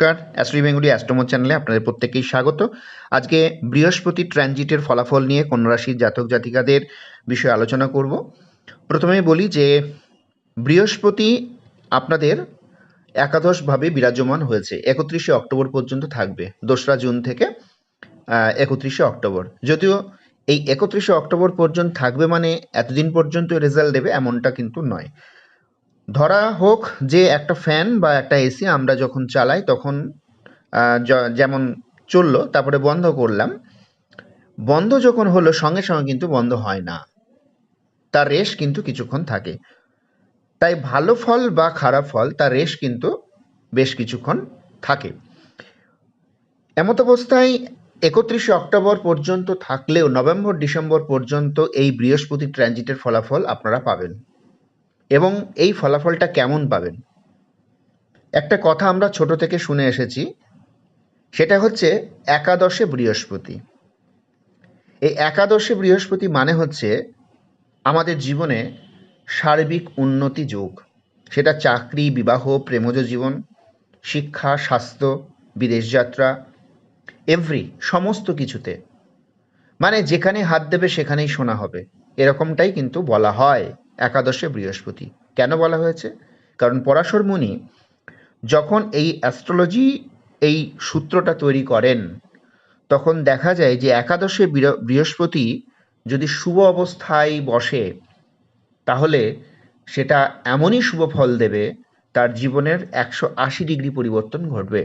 নমস্কার, astro Bengali অ্যাস্ট্রোমো চ্যানেলে আপনাদের প্রত্যেককেই স্বাগত। আজকে বৃহস্পতি ট্রানজিটের ফলাফল নিয়ে কন্যা রাশির জাতক জাতিকাদের বিষয়ে আলোচনা করব। প্রথমেই বলি যে বৃহস্পতি আপনাদের একাদশভাবে বিরাজমান হয়েছে, 31শে অক্টোবর পর্যন্ত থাকবে, 2রা জুন থেকে 31শে অক্টোবর। যদিও এই 31শে অক্টোবর পর্যন্ত থাকবে মানে এতদিন পর্যন্ত রেজাল্ট দেবে এমনটা কিন্তু নয়। ধরা হোক যে একটা ফ্যান বা একটা এসি আমরা যখন চালাই তখন যেমন চললো, তারপরে বন্ধ করলাম, বন্ধ যখন হলো সঙ্গে সঙ্গে কিন্তু বন্ধ হয় না, তার রেশ কিন্তু কিছুক্ষণ থাকে। তাই ভালো ফল বা খারাপ ফল তার রেশ কিন্তু বেশ কিছুক্ষণ থাকে। এমত অবস্থায় 31শে অক্টোবর পর্যন্ত থাকলেও নভেম্বর ডিসেম্বর পর্যন্ত এই বৃহস্পতি ট্রানজিটের ফলাফল আপনারা পাবেন। এবং এই ফলাফলটা কেমন পাবেন? একটা কথা আমরা ছোট থেকে শুনে এসেছি, সেটা হচ্ছে একাদশে বৃহস্পতি। এই একাদশে বৃহস্পতি মানে হচ্ছে আমাদের জীবনে সার্বিক উন্নতি যোগ, সেটা চাকরি, বিবাহ, প্রেমজ জীবন, শিক্ষা, স্বাস্থ্য, বিদেশ যাত্রা, সমস্ত কিছুতে, মানে যেখানে হাত দেবে সেখানেই সোনা হবে, এরকমটাই কিন্তু বলা হয় একাদশে বৃহস্পতি। কেন বলা হয়েছে? কারণ পরাশর মুনি যখন এই অ্যাস্ট্রোলজি এই সূত্রটা তৈরি করেন তখন দেখা যায় যে একাদশে বৃহস্পতি যদি শুভ অবস্থায় বসে তাহলে সেটা এমনই শুভ ফল দেবে, তার জীবনের 180 ডিগ্রি পরিবর্তন ঘটবে।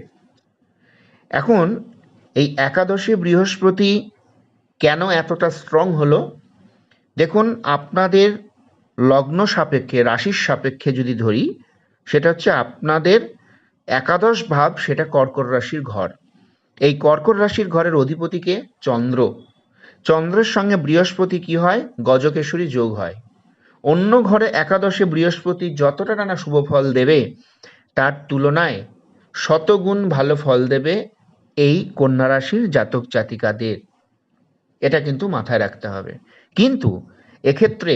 এখন এই একাদশে বৃহস্পতি কেন এতটা স্ট্রং হলো? দেখুন, আপনাদের লগ্ন সাপেক্ষে, রাশির সাপেক্ষে যদি ধরি, সেটা হচ্ছে আপনাদের একাদশ ভাব, সেটা কর্কট রাশির ঘর। এই কর্কট রাশির ঘরের অধিপতিকে চন্দ্র, চন্দ্রের সঙ্গে বৃহস্পতি কি হয়? গজকেশরী যোগ হয়। অন্য ঘরে একাদশে বৃহস্পতি যতটা নানা শুভ ফল দেবে তার তুলনায় শতগুণ ভালো ফল দেবে এই কন্যা রাশির জাতক জাতিকাদের। এটা কিন্তু মাথায় রাখতে হবে। কিন্তু এক্ষেত্রে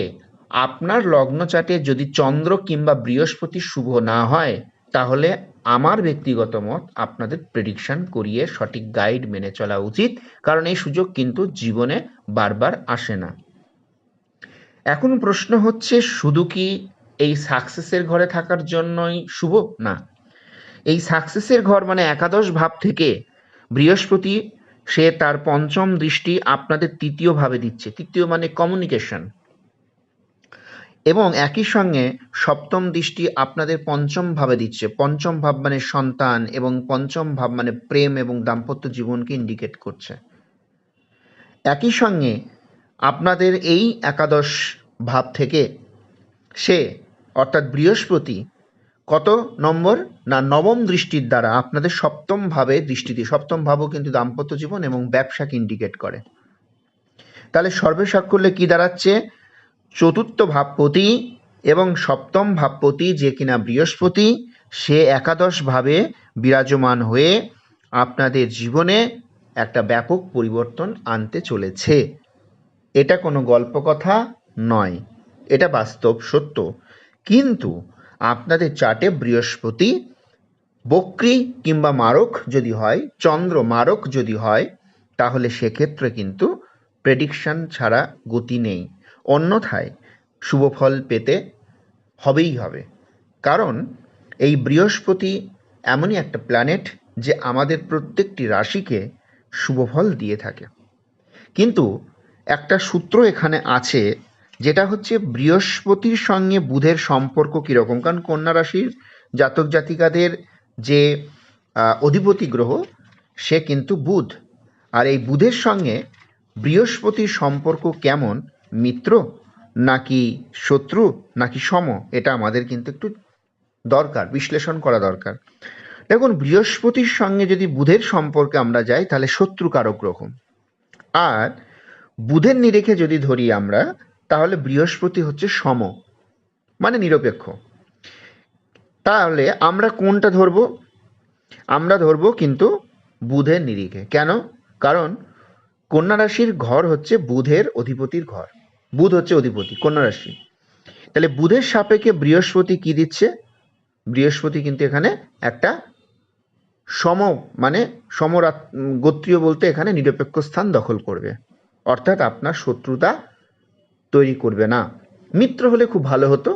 আপনার লগ্ন চার্টে যদি চন্দ্র কিংবা বৃহস্পতি শুভ না হয়, তাহলে আমার ব্যক্তিগত মত আপনাদের প্রেডিকশন করিয়ে সঠিক গাইড মেনে চলা উচিত, কারণ এই সুযোগ কিন্তু জীবনে বারবার আসে না। এখন প্রশ্ন হচ্ছে, শুধু কি এই সাকসেসের ঘরে থাকার জন্যই শুভ? না, এই সাকসেসের ঘর মানে একাদশ ভাব থেকে বৃহস্পতি সে তার পঞ্চম দৃষ্টি আপনাদের তৃতীয় ভাবে দিচ্ছে, তৃতীয় মানে কমিউনিকেশন, এবং একই সঙ্গে সপ্তম দৃষ্টি আপনাদের পঞ্চম ভাবে দিচ্ছে। পঞ্চম ভাব মানে সন্তান, এবং পঞ্চম ভাব মানে প্রেম এবং দাম্পত্য জীবনকে ইন্ডিকেট করছে। একই সঙ্গে আপনাদের এই একাদশ ভাব থেকে সে, অর্থাৎ বৃহস্পতি, কত নম্বর? না, নবম দৃষ্টির দ্বারা আপনাদের সপ্তম ভাবে দৃষ্টি দিয়ে, সপ্তম ভাবও কিন্তু দাম্পত্য জীবন এবং ব্যবসাকে ইন্ডিকেট করে। তাহলে সর্বসাকুল্যে কি দাঁড়াচ্ছে? চতুর্থ ভাবপতি এবং সপ্তম ভাবপতি যে কিনা বৃহস্পতি, সে একাদশ ভাবে বিরাজমান হয়ে আপনাদের জীবনে একটা ব্যাপক পরিবর্তন আনতে চলেছে। এটা কোনো গল্প কথা নয়, এটা বাস্তব সত্য। কিন্তু আপনাদের চার্টে বৃহস্পতি বক্রী কিংবা মারক যদি হয়, চন্দ্র মারক যদি হয়, তাহলে সেক্ষেত্রে কিন্তু প্রেডিকশন ছাড়া গতি নেই। অন্যথায় শুভ ফল পেতে হবেই হবে, কারণ এই বৃহস্পতি এমনই একটা প্ল্যানেট যে আমাদের প্রত্যেকটি রাশিকে শুভ ফল দিয়ে থাকে। কিন্তু একটা সূত্র এখানে আছে, যেটা হচ্ছে বৃহস্পতির সঙ্গে বুধের সম্পর্ক কীরকম। কারণ কন্যা রাশির জাতক জাতিকাদের যে অধিপতি গ্রহ সে কিন্তু বুধ, আর এই বুধের সঙ্গে বৃহস্পতির সম্পর্ক কেমন, মিত্র নাকি শত্রু নাকি সম, এটা আমাদের কিন্তু একটু দরকার, বিশ্লেষণ করা দরকার। দেখুন, বৃহস্পতির সঙ্গে যদি বুধের সম্পর্কে আমরা যাই তাহলে শত্রুকারক গ্রহ, আর বুধের নিরেখে যদি ধরি আমরা, তাহলে বৃহস্পতি হচ্ছে সম, মানে নিরপেক্ষ। তাহলে আমরা কোনটা ধরবো? আমরা ধরবো কিন্তু বুধের নিরিখে। কেন? কারণ কন্যা রাশির ঘর হচ্ছে বুধের অধিপতির ঘর, বুধ হচ্ছে অধিপতি কন্যা রাশি। তাহলে বুধের সাপেক্ষে বৃহস্পতি কি দিচ্ছে? বৃহস্পতি কিন্তু এখানে একটা সম মানে গোত্রীয় বলতে এখানে নিরপেক্ষ স্থান দখল করবে, অর্থাৎ আপনার শত্রুতা তৈরি করবে না। মিত্র হলে খুব ভালো হতো,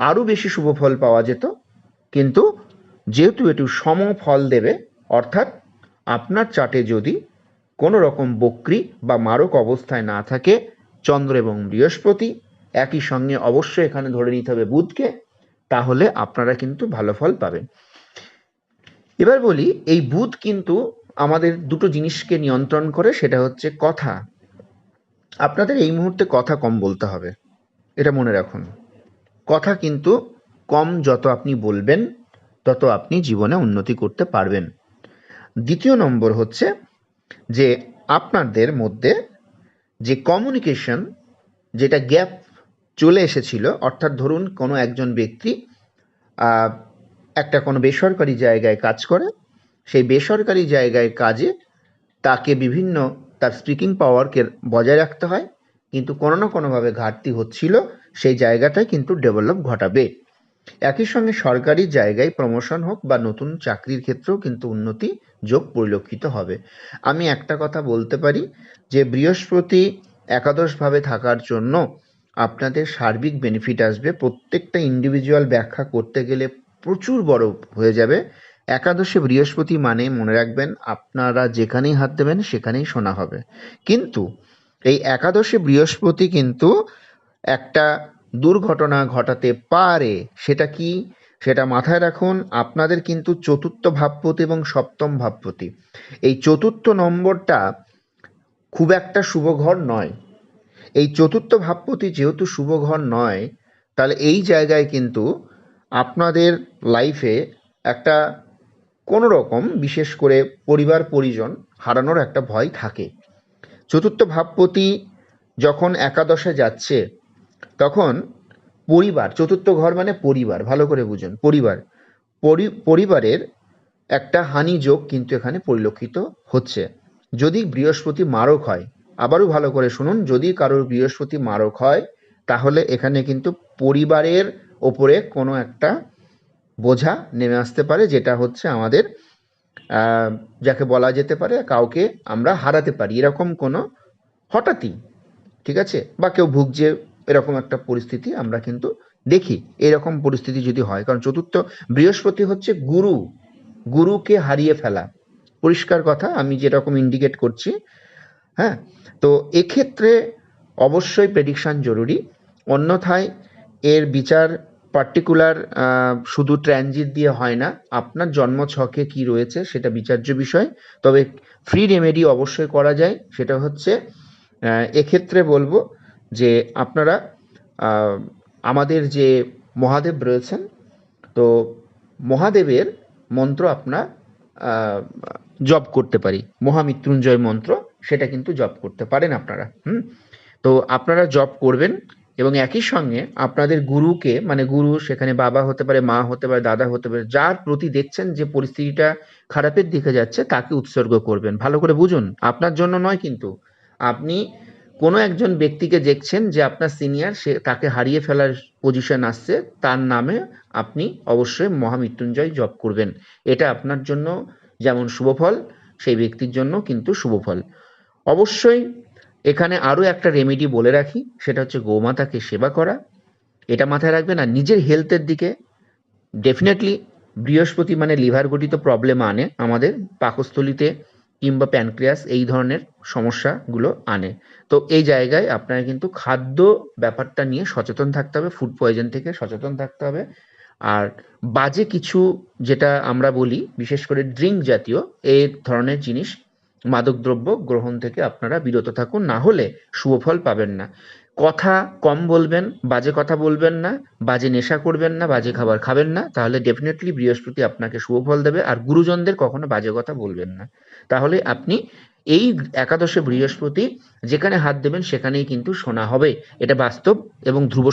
আরও বেশি শুভ ফল পাওয়া যেত, কিন্তু যেহেতু এটি সম ফল দেবে, অর্থাৎ আপনার চার্টে যদি কোনো রকম বক্রী বা মারক অবস্থায় না থাকে চন্দ্র এবং বৃহস্পতি, একই সঙ্গে অবশ্যই এখানে ধরে নিতে হবে বুধকে, তাহলে আপনারা কিন্তু ভালো ফল পাবেন। এবার বলি, এই বুধ কিন্তু আমাদের দুটো জিনিসকে নিয়ন্ত্রণ করে, সেটা হচ্ছে কথা। আপনাদের এই মুহূর্তে কথা কম বলতে হবে, এটা মনে রাখুন। কথা কিন্তু কম যত আপনি বলবেন তত আপনি জীবনে উন্নতি করতে পারবেন। দ্বিতীয় নম্বর হচ্ছে যে আপনাদের মধ্যে যে কমিউনিকেশন, যেটা গ্যাপ চলে এসেছিল, অর্থাৎ ধরুন কোনো একজন ব্যক্তি একটা কোনো বেসরকারি জায়গায় কাজ করে, সেই বেসরকারি জায়গায় কাজে তাকে বিভিন্ন তার স্পিকিং পাওয়ারকে বজায় রাখতে হয়, কিন্তু কোনো না কোনোভাবে ঘাটতি হচ্ছিল, সেই জায়গাটায় কিন্তু ডেভেলপ ঘটাবে। একই সঙ্গে সরকারি জায়গায় প্রমোশন হোক বা নতুন চাকরির ক্ষেত্রেও কিন্তু উন্নতি যোগ পরিলক্ষিত হবে। আমি একটা কথা বলতে পারি যে বৃহস্পতি একাদশভাবে থাকার জন্য আপনাদের সার্বিক বেনিফিট আসবে। প্রত্যেকটা ইন্ডিভিজুয়াল ব্যাখ্যা করতে গেলে প্রচুর বড় হয়ে যাবে। একাদশে বৃহস্পতি মানে মনে রাখবেন, আপনারা যেখানেই হাত দেবেন সেখানেই সোনা হবে। কিন্তু এই একাদশে বৃহস্পতি কিন্তু একটা দুর্ঘটনা ঘটাতে পারে। সেটা কি? সেটা মাথায় রাখুন। আপনাদের কিন্তু চতুর্থ ভাবপতি এবং সপ্তম ভাবপতি, এই চতুর্থ নম্বরটা খুব একটা শুভ ঘর নয়। এই চতুর্থ ভাবপতি যেহেতু শুভ ঘর নয়, তাহলে এই জায়গায় কিন্তু আপনাদের লাইফে একটা কোনো রকম বিশেষ করে পরিবার পরিজন হারানোর একটা ভয় থাকে। চতুর্থ ভাবপতি যখন একাদশে যাচ্ছে তখন পরিবার, চতুর্থ ঘর মানে পরিবার, ভালো করে বুঝুন, পরিবারের একটা হানি যোগ কিন্তু এখানে পরিলক্ষিত হচ্ছে। যদি বৃহস্পতি মারক হয়, আবারও ভালো করে শুনুন, যদি কারোর বৃহস্পতি মারক হয় তাহলে এখানে কিন্তু পরিবারের ওপরে কোনো একটা বোঝা নেমে আসতে পারে, যেটা হচ্ছে আমাদের যাকে বলা যেতে পারে কাউকে আমরা হারাতে পারি, এরকম কোনো হঠাৎই, ঠিক আছে, বা কেউ ভুগছে, এরকম একটা পরিস্থিতি আমরা কিন্তু দেখি। এরকম পরিস্থিতি যদি হয়, কারণ চতুর্থ বৃহস্পতি হচ্ছে গুরুকে হারিয়ে ফেলা, পরিষ্কার কথা আমি যেরকম ইন্ডিকেট করছি। হ্যাঁ, তো এক্ষেত্রে অবশ্যই প্রেডিকশান জরুরি, অন্যথায় এর বিচার পার্টিকুলার শুধু ট্রানজিট দিয়ে হয় না, আপনার জন্মছকে কি রয়েছে সেটা বিচার্য বিষয়। তবে ফ্রি রেমেডি অবশ্যই করা যায়, সেটা হচ্ছে এক্ষেত্রে বলবো যে আপনারা আমাদের যে মহাদেব রয়েছেন, তো মহাদেবের মন্ত্র আপনার জপ করতে পারি, মহামৃত্যুঞ্জয় মন্ত্র, সেটা কিন্তু জপ করতে পারেন আপনারা। তো আপনারা জপ করবেন এবং একই সঙ্গে আপনাদের গুরুকে, মানে গুরু সেখানে বাবা হতে পারে, মা হতে পারে, দাদা হতে পারে, যার প্রতি দেখছেন যে পরিস্থিতিটা খারাপের দিকে যাচ্ছে তাকে উৎসর্গ করবেন। ভালো করে বুঝুন, আপনার জন্য নয়, কিন্তু আপনি কোনো একজন ব্যক্তিকে দেখছেন যে আপনার সিনিয়র, সে তাকে হারিয়ে ফেলার পজিশন আসছে, তার নামে আপনি অবশ্যই মহামৃত্যুঞ্জয় জপ করবেন। এটা আপনার জন্য যেমন শুভফল, সেই ব্যক্তির জন্য কিন্তু শুভফল। অবশ্যই এখানে আরও একটা রেমেডি বলে রাখি, সেটা হচ্ছে গোমাতাকে সেবা করা, এটা মাথায় রাখবেন। আর নিজের হেলথের দিকে ডেফিনেটলি, বৃহস্পতি মানে লিভার গঠিত প্রবলেম আনে আমাদের পাকস্থলিতে কিংবা প্যানক্রিয়াস, এই ধরনের সমস্যাগুলো আনে। তো এই জায়গায় আপনারা কিন্তু খাদ্য ব্যাপারটা নিয়ে সচেতন থাকতে হবে, ফুড পয়জন থেকে সচেতন থাকতে হবে। আর বাজে কিছু, যেটা আমরা বলি বিশেষ করে ড্রিঙ্ক জাতীয় এই ধরনের জিনিস, মাদকদ্রব্য গ্রহণ থেকে আপনারা বিরত থাকুন, না হলে শুভফল পাবেন না। কথা কম বলবেন, বাজে কথা বলবেন না, বাজে নেশা করবেন না, বাজে খাবার খাবেন না, তাহলে ডেফিনেটলি বৃহস্পতি আপনাকে শুভফল দেবে। আর গুরুজনদের কখনো বাজে কথা বলবেন না, তাহলে আপনি এই একাদশে বৃহস্পতি যেখানে হাত দেবেন সেখানেই কিন্তু সোনা হবে। এটা বাস্তব এবং ধ্রুব